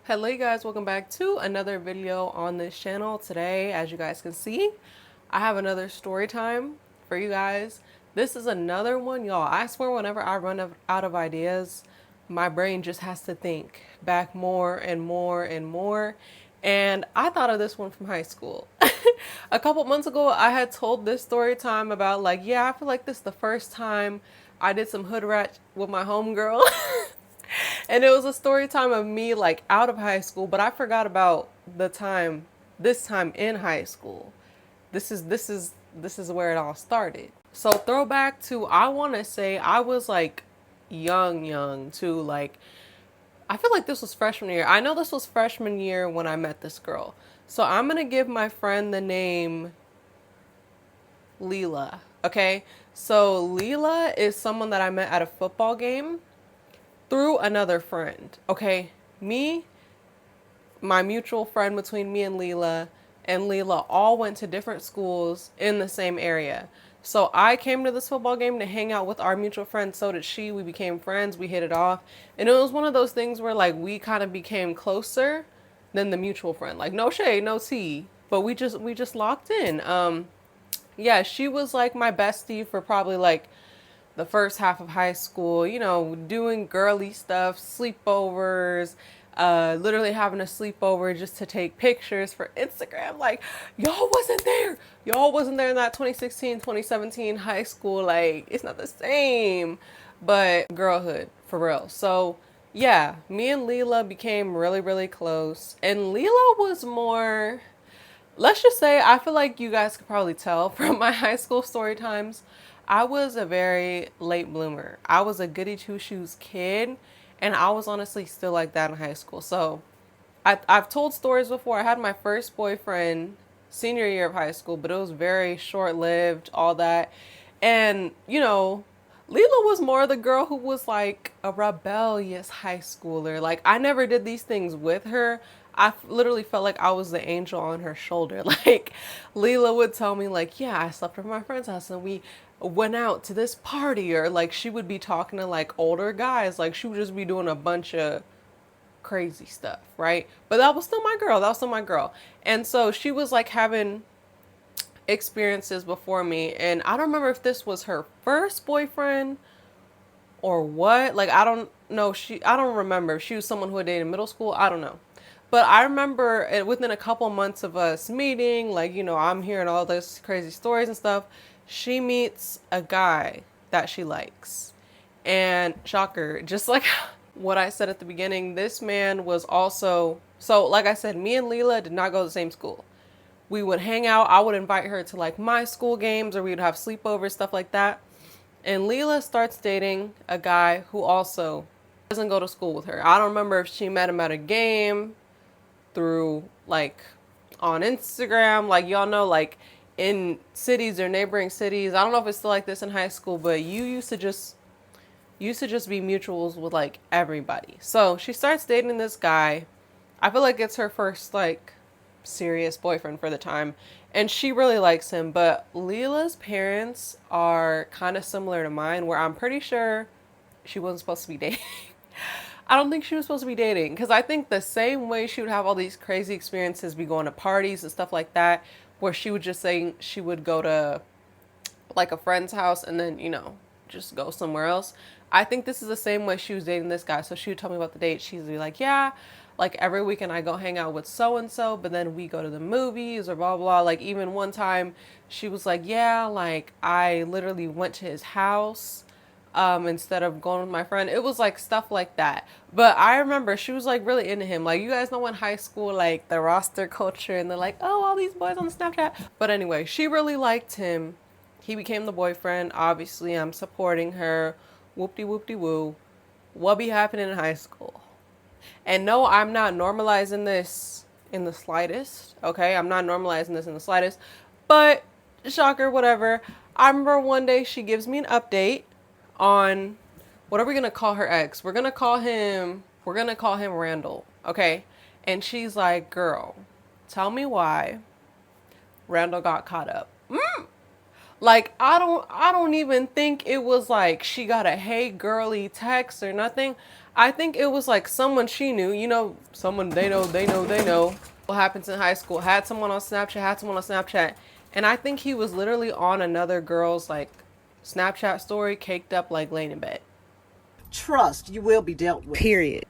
Hello you guys, welcome back to another video on this channel. Today, as you guys can see, I have another story time for you guys. This is another one, y'all. I swear whenever I run out of ideas, my brain just has to think back more and more and more. And I thought of this one from high school. A couple months ago, I had told this story time about like, yeah, I feel like this is the first time I did some hood rat with my homegirl. And it was a story time of me like out of high school, but I forgot about this time in high school. This is where it all started. So throwback to, I want to say I was like young too. Like, I feel like this was freshman year. I know this was freshman year when I met this girl. So I'm going to give my friend the name Leela. Okay. So Leela is someone that I met at a football game through another friend. Okay. My mutual friend between me and Leela all went to different schools in the same area. So I came to this football game to hang out with our mutual friend. So did she. We became friends. We hit it off. And it was one of those things where like we kind of became closer than the mutual friend. Like no shade, no tea, but we just locked in. Yeah, she was like my bestie for probably like the first half of high school, you know, doing girly stuff, sleepovers, literally having a sleepover just to take pictures for Instagram. Like, y'all wasn't there. Y'all wasn't there in that 2016, 2017 high school. Like, it's not the same, but girlhood for real. So yeah, me and Leela became really close. And Leela was more, let's just say, I feel like you guys could probably tell from my high school story times, I was a very late bloomer. I was a goody two shoes kid, and I was honestly still like that in high school. So I've told stories before. I had my first boyfriend senior year of high school, but it was very short lived, all that. And, you know, Leela was more the girl who was like a rebellious high schooler. Like, I never did these things with her. I literally felt like I was the angel on her shoulder. Like, Leela would tell me, like, yeah, I slept at my friend's house and we went out to this party. Or, like, she would be talking to, like, older guys. Like, she would just be doing a bunch of crazy stuff, right? But that was still my girl. That was still my girl. And so she was, like, having experiences before me, and I don't remember if this was her first boyfriend or what. Like, I don't know. I don't remember if she was someone who had dated in middle school. I don't know. But I remember within a couple months of us meeting, like, you know, I'm hearing all this crazy stories and stuff. She meets a guy that she likes. And shocker, just like what I said at the beginning, this man was also, so like I said, me and Leela did not go to the same school. We would hang out. I would invite her to like my school games, or we would have sleepovers, stuff like that. And Leela starts dating a guy who also doesn't go to school with her. I don't remember if she met him at a game, through like on Instagram, like y'all know, like in cities or neighboring cities. I don't know if it's still like this in high school, but you used to just be mutuals with like everybody. So she starts dating this guy. I feel like it's her first like serious boyfriend for the time, and she really likes him. But Leela's parents are kind of similar to mine, where I'm pretty sure she wasn't supposed to be dating. I don't think she was supposed to be dating, because I think the same way she would have all these crazy experiences, be going to parties and stuff like that, where she would just say she would go to like a friend's house and then, you know, just go somewhere else. I think this is the same way she was dating this guy. So she would tell me about the date. She'd be like, yeah, like every weekend I go hang out with so and so, but then we go to the movies or blah blah. Like even one time she was like, yeah, like I literally went to his house instead of going with my friend. It was like stuff like that. But I remember she was like really into him. Like, you guys know in high school, like the roster culture, and they're like, oh, all these boys on Snapchat. But anyway, she really liked him. He became the boyfriend. Obviously, I'm supporting her. Whoop-de-whoop-de-woo. What be happening in high school? And no, I'm not normalizing this in the slightest. Okay, I'm not normalizing this in the slightest. But shocker, whatever. I remember one day she gives me an update on, what are we gonna call her ex? We're gonna call him Randall. Okay. And she's like, girl, tell me why Randall got caught up. Like I don't even think it was like she got a hey girly text or nothing. I think it was like someone she knew, someone they know what happens in high school, had someone on Snapchat, and I think he was literally on another girl's like Snapchat story, caked up, like laying in bed. Trust you will be dealt with. Period.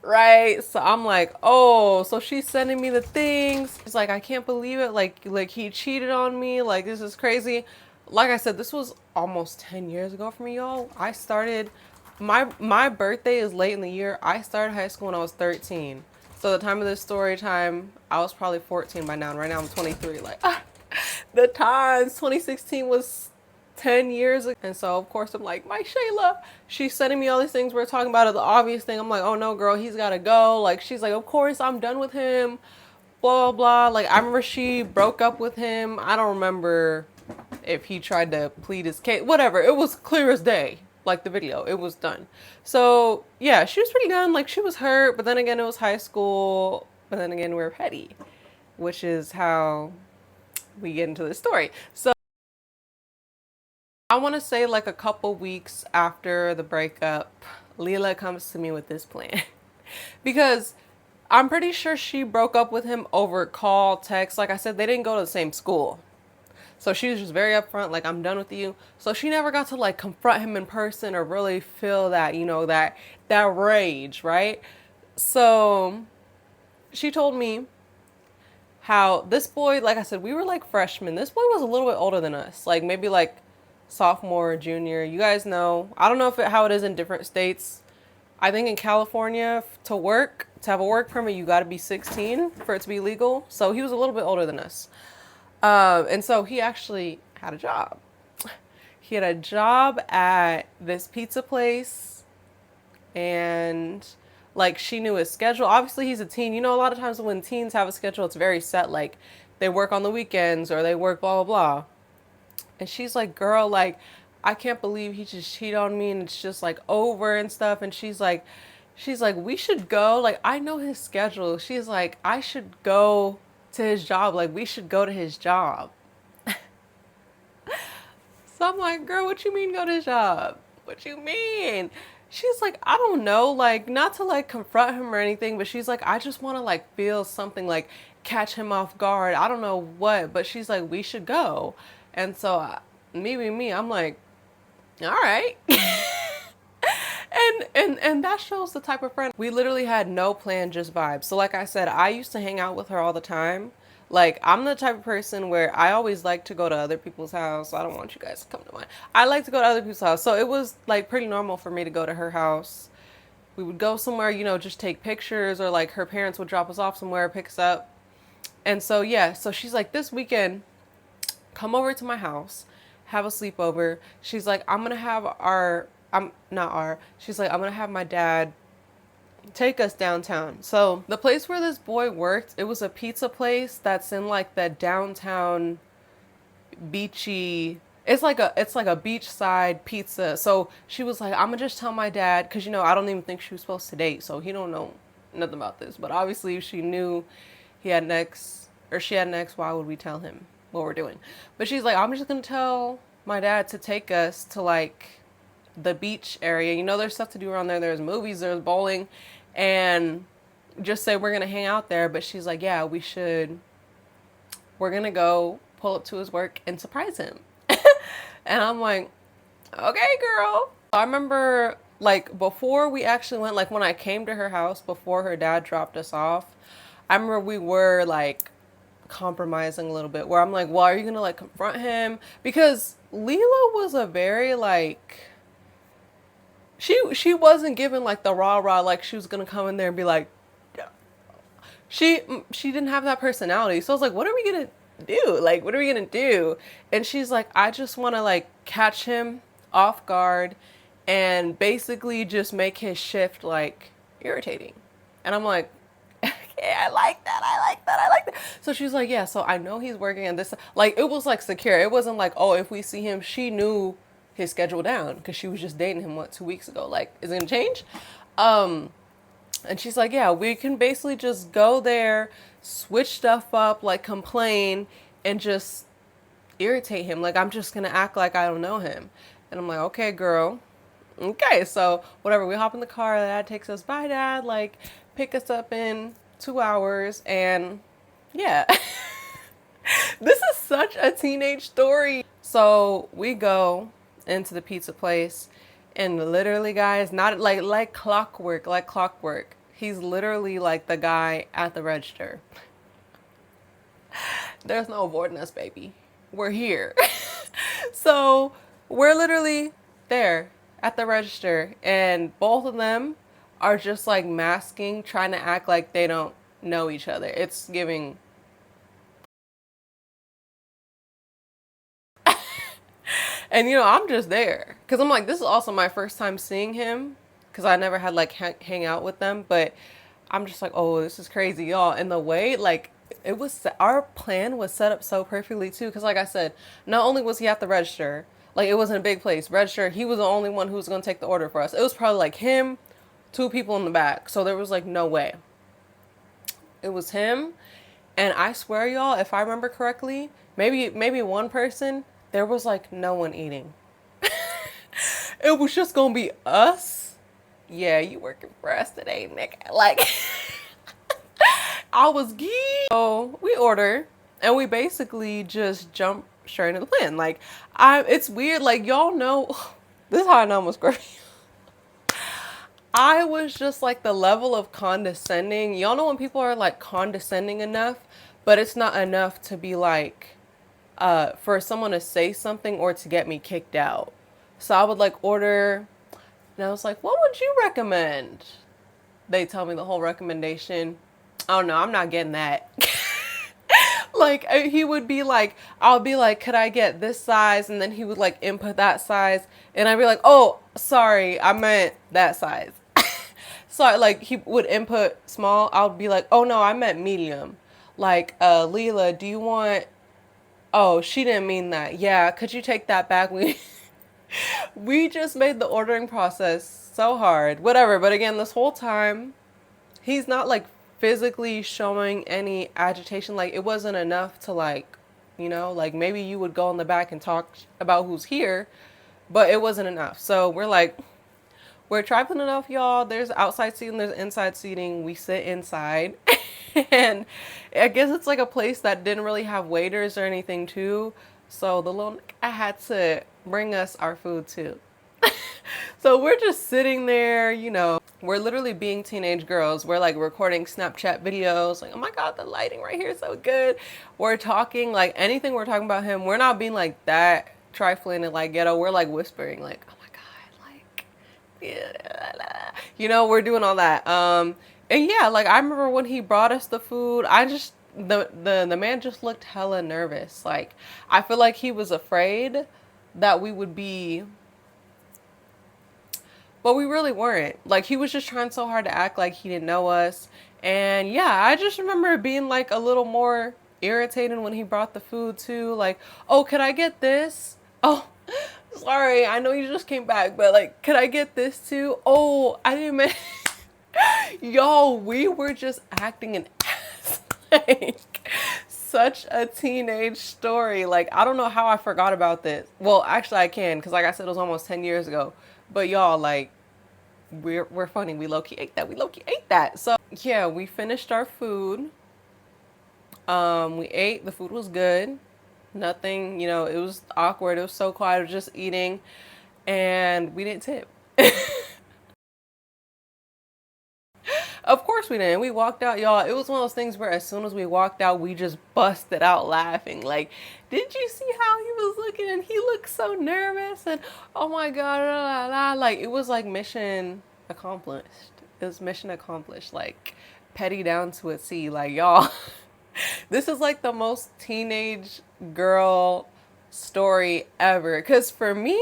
Right? So I'm like, oh, so she's sending me the things. It's like, I can't believe it. Like he cheated on me. Like, this is crazy. Like I said, this was almost 10 years ago for me, y'all. I started, my birthday is late in the year. I started high school when I was 13. So the time of this story time, I was probably 14 by now. And right now I'm 23. Like, the times, 2016 was 10 years ago. And so of course I'm like, my Shayla, she's sending me all these things we're talking about, the obvious thing. I'm like, oh no girl, he's gotta go. Like, she's like, of course I'm done with him, blah blah blah. Like, I remember she broke up with him. I don't remember if he tried to plead his case, whatever. It was clear as day, like the video, it was done. So yeah, she was pretty done. Like, she was hurt, but then again it was high school, but then again we're petty, which is how we get into the story. So I want to say like a couple weeks after the breakup, Leela comes to me with this plan. Because I'm pretty sure she broke up with him over call, text. Like I said, they didn't go to the same school. So she was just very upfront, like, I'm done with you. So she never got to like confront him in person or really feel that, that rage, right? So she told me how this boy, like I said, we were like freshmen. This boy was a little bit older than us, like maybe like sophomore, junior. You guys know, I don't know how it is in different states. I think in California, to have a work permit, you got to be 16 for it to be legal. So he was a little bit older than us. And so he actually had a job. He had a job at this pizza place, and like, she knew his schedule. Obviously he's a teen. A lot of times when teens have a schedule, it's very set. Like, they work on the weekends or they work blah, blah, blah. And she's like, girl, like, I can't believe he just cheated on me and it's just like over and stuff. And she's like, we should go. Like, I know his schedule. She's like, I should go to his job. Like, we should go to his job. So I'm like, girl, what you mean go to his job? What you mean? She's like, I don't know, like, not to like confront him or anything, but she's like, I just want to like feel something, like catch him off guard. I don't know what, but she's like, we should go. And so me, I'm like, all right. And that shows the type of friend. We literally had no plan, just vibes. So like I said, I used to hang out with her all the time. Like, I'm the type of person where I always like to go to other people's house. I don't want you guys to come to mine. I like to go to other people's house. So it was like pretty normal for me to go to her house. We would go somewhere, just take pictures, or like her parents would drop us off somewhere, pick us up. And so yeah, so she's like, this weekend, come over to my house, have a sleepover. She's like, I'm gonna have she's like, I'm gonna have my dad take us downtown. So the place where this boy worked, it was a pizza place that's in like the downtown beachy, it's like a beachside pizza. So she was like, I'm gonna just tell my dad, because I don't even think she was supposed to date, so he don't know nothing about this. But obviously if she knew he had an ex, or she had an ex, why would we tell him what we're doing? But she's like, I'm just gonna tell my dad to take us to like the beach area. There's stuff to do around there. There's movies, there's bowling, and just say we're gonna hang out there. But she's like, yeah, we're gonna go pull up to his work and surprise him. And I'm like, okay, girl. I remember like before we actually went, like when I came to her house before her dad dropped us off, I remember we were like compromising a little bit, where I'm like, well, are you gonna like confront him? Because Leela was a very like, she wasn't given like the rah rah, like she was gonna come in there and be like, she didn't have that personality. So I was like, what are we gonna do? Like, what are we gonna do? And she's like, I just want to like catch him off guard and basically just make his shift like irritating. And I'm like, okay, I like that. So she's like, yeah, so I know he's working on this. Like, it was like secure. It wasn't like, oh, if we see him, she knew his schedule down because she was just dating him 2 weeks ago. Like, is it gonna change? And she's like, yeah, we can basically just go there, switch stuff up, like complain, and just irritate him. Like, I'm just gonna act like I don't know him. And I'm like, okay, girl. Okay, so whatever. We hop in the car. Dad takes us. Bye, Dad. Like, pick us up in 2 hours. And yeah, this is such a teenage story. So we go into the pizza place, and literally, guys, not like clockwork, like clockwork. He's literally like the guy at the register. There's no avoiding us, baby. We're here. So we're literally there at the register, and both of them are just like masking, trying to act like they don't know each other. It's giving. And I'm just there because I'm like, this is also my first time seeing him because I never had like hang out with them. But I'm just like, oh, this is crazy, y'all. And the way like it was, our plan was set up so perfectly too. Because like I said, not only was he at the register, like it wasn't a big place register. He was the only one who was gonna take the order for us. It was probably like him, two people in the back. So there was like no way. It was him, and I swear, y'all, if I remember correctly, maybe one person. There was like no one eating. It was just gonna be us. Yeah, you working for us today, nigga. Like, I was geek. So we order, and we basically just jump straight into the plan. Like, it's weird. Like, y'all know, this is how I know I'm a Scorpio. I was just like the level of condescending. Y'all know when people are like condescending enough, but it's not enough to be like, for someone to say something or to get me kicked out. So I would like order, and I was like, what would you recommend? They tell me the whole recommendation. Oh no, I'm not getting that. Like, he would be like, I'll be like, could I get this size? And then he would like input that size. And I'd be like, oh, sorry, I meant that size. So like he would input small. I would be like, oh no, I meant medium. Like, Leela, do you want, oh, she didn't mean that. Yeah, could you take that back? We just made the ordering process so hard. Whatever. But again, this whole time, he's not like physically showing any agitation. Like, it wasn't enough to like, like maybe you would go in the back and talk about who's here, but it wasn't enough. So we're like, we're trifling enough, y'all. There's outside seating, there's inside seating. We sit inside. And I guess it's like a place that didn't really have waiters or anything too. So I had to bring us our food too. So we're just sitting there, we're literally being teenage girls. We're like recording Snapchat videos, like, oh my God, the lighting right here is so good. We're talking like anything we're talking about him. We're not being like that trifling and like ghetto. We're like whispering, like, oh my God, like, yeah, we're doing all that. And yeah, like I remember when he brought us the food, the man just looked hella nervous. Like, I feel like he was afraid that we would be, but we really weren't. Like, he was just trying so hard to act like he didn't know us. And yeah, I just remember being like a little more irritated when he brought the food too. Like, oh, could I get this? Oh, sorry, I know you just came back, but like, could I get this too? Oh, I didn't mean. Y'all, we were just acting an ass. Like, such a teenage story. Like, I don't know how I forgot about this. Well, actually I can, because like I said, it was almost 10 years ago. But y'all, like, we're funny. We low-key ate that. We low-key ate that. So yeah, we finished our food. We ate. The food was good. Nothing, it was awkward. It was so quiet. I was just eating. And we didn't tip. Of course we didn't. We walked out, y'all. It was one of those things where as soon as we walked out, we just busted out laughing. Like, did you see how he was looking? And he looked so nervous. And oh my God, la, la, la. Like, it was like mission accomplished. It was mission accomplished. Like, petty down to a C. Like, y'all, this is like the most teenage girl story ever. Because for me,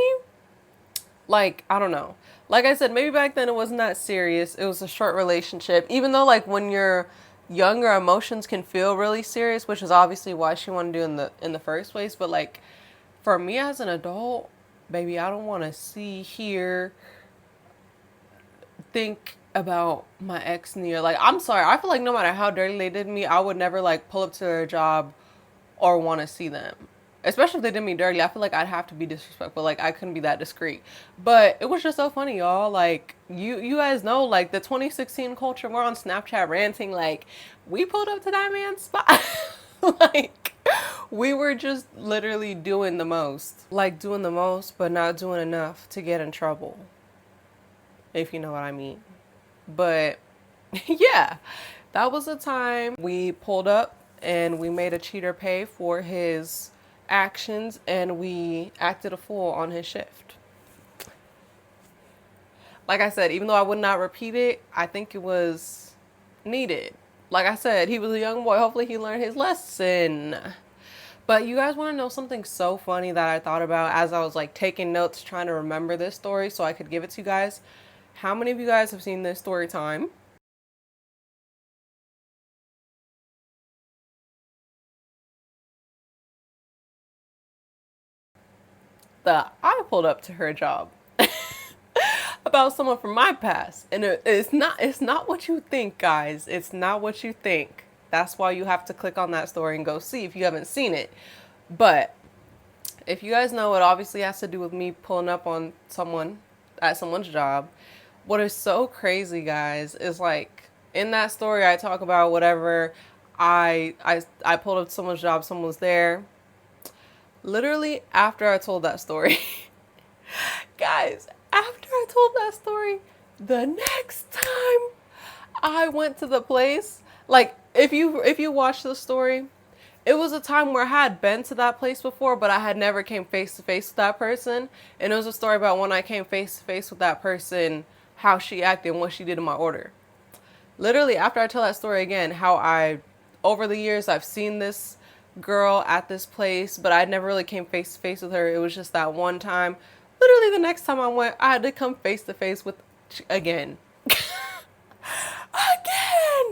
like, I don't know. Like I said, maybe back then it wasn't that serious. It was a short relationship. Even though, like, when you're younger, emotions can feel really serious, which is obviously why she wanted to do in the first place. But like, for me as an adult, baby, I don't want to see, hear, think about my ex near. Like, I'm sorry. I feel like no matter how dirty they did me, I would never like pull up to their job or want to see them. Especially if they did me dirty. I feel like I'd have to be disrespectful. Like, I couldn't be that discreet. But it was just so funny, y'all. Like, you guys know, like, the 2016 culture, we're on Snapchat ranting, like, we pulled up to that man's spot. Like, we were just literally doing the most. Like, doing the most, but not doing enough to get in trouble. If you know what I mean. But, yeah. That was the time we pulled up and we made a cheater pay for his actions, and we acted a fool on his shift. Like I said, even though I would not repeat it, I think it was needed. Like I said, he was a young boy. Hopefully he learned his lesson. But you guys want to know something so funny that I thought about as I was like taking notes, trying to remember this story so I could give it to you guys? How many of you guys have seen this story time? That I pulled up to her job about someone from my past, and it's not what you think, guys. It's not what you think. That's why you have to click on that story and go see if you haven't seen it. But if you guys know, it obviously has to do with me pulling up on someone at someone's job. What is so crazy, guys, is like in that story I talk about whatever I pulled up to someone's job, someone was there. Literally after I told that story, guys, after I told that story, the next time I went to the place, like if you watch the story, it was a time where I had been to that place before, but I had never came face to face with that person. And it was a story about when I came face to face with that person, how she acted and what she did in my order. Literally after I tell that story again, how over the years I've seen this girl at this place, but I never really came face to face with her. It was just that one time. Literally the next time I went, I had to come face to face with again. Again!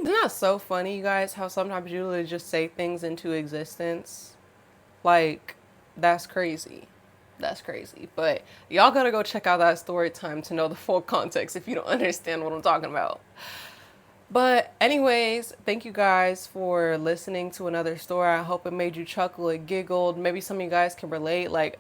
Isn't that so funny, you guys, how sometimes you literally just say things into existence? Like, that's crazy. That's crazy. But y'all gotta go check out that story time to know the full context if you don't understand what I'm talking about. But anyways, thank you guys for listening to another story. I hope it made you chuckle, it giggled. Maybe some of you guys can relate. Like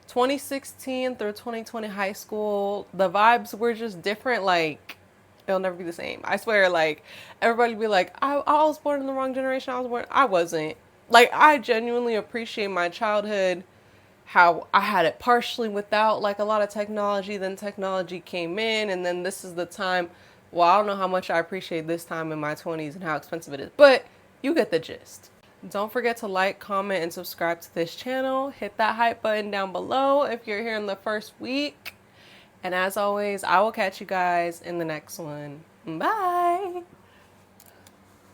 2016 through 2020 high school, the vibes were just different. Like it'll never be the same. I swear, like everybody be like, I was born in the wrong generation. I wasn't. Like I genuinely appreciate my childhood, how I had it partially without like a lot of technology. Then technology came in, and then this is the time. Well, I don't know how much I appreciate this time in my 20s and how expensive it is, but you get the gist. Don't forget to like, comment, and subscribe to this channel. Hit that hype button down below if you're here in the first week. And as always, I will catch you guys in the next one. Bye.